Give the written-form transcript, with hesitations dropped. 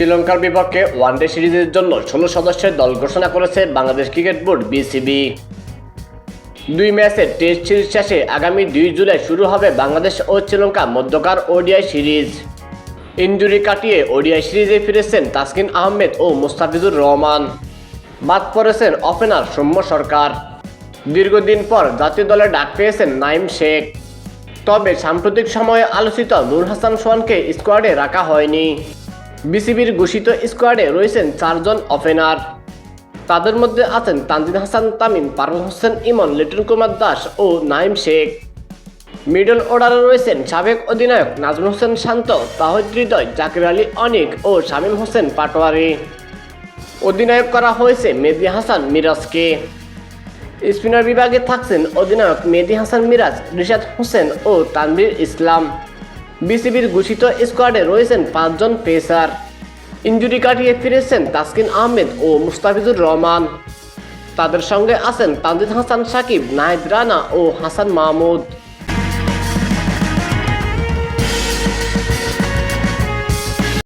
শ্রীলঙ্কার বিপক্ষে ওয়ানডে সিরিজের জন্য ১৬ সদস্যের দল ঘোষণা করেছে বাংলাদেশ ক্রিকেট বোর্ড বিসিবি। ২ ম্যাচের টেস্ট সিরিজ শেষে আগামী ২ জুলাই শুরু হবে বাংলাদেশ ও শ্রীলঙ্কা মধ্যকার ওডিআই সিরিজ। ইনজুরি কাটিয়ে ওডিআই সিরিজে ফিরেছেন তাসকিন আহমেদ ও মুস্তাফিজুর রহমান। বাদ পড়েছেন ওপেনার সৌম্য সরকার। দীর্ঘদিন পর জাতীয় দলে ডাক পেয়েছেন নাঈম শেখ। তবে সাম্প্রতিক সময়ে আলোচিত নূর হাসান সোহানকে স্কোয়াডে রাখা হয়নি। বিসিবির ঘোষিত স্কোয়াডে রয়েছেন ৪ জন ওপেনার। তাদের মধ্যে আছেন তানজিদ হাসান তামিম, পারভেজ হোসেন ইমন, লিটন কুমার দাস ও নাঈম শেখ। মিডল অর্ডারে রয়েছেন সাবেক অধিনায়ক নাজমুল হোসেন শান্ত, তাহিদ হৃদয়, জাকির আলী অনিক ও শামীম হোসেন পাটোয়ারি। অধিনায়ক করা হয়েছে মেহেদী হাসান মিরাজকে। স্পিনার বিভাগে থাকছেন অধিনায়ক মেহেদী হাসান মিরাজ, রিশাদ হোসেন ও তানভীর ইসলাম। বিসিবির ঘোষিত স্কোয়াডে রয়েছেন ৫ জন পেসার। ইনজুরি কাটিয়ে ফিরেছেন তাসকিন আহমেদ ও মুস্তাফিজুর রহমান। তাদের সঙ্গে আছেন তানজিদ হাসান সাকিব, নাহিদ রানা ও হাসান মাহমুদ।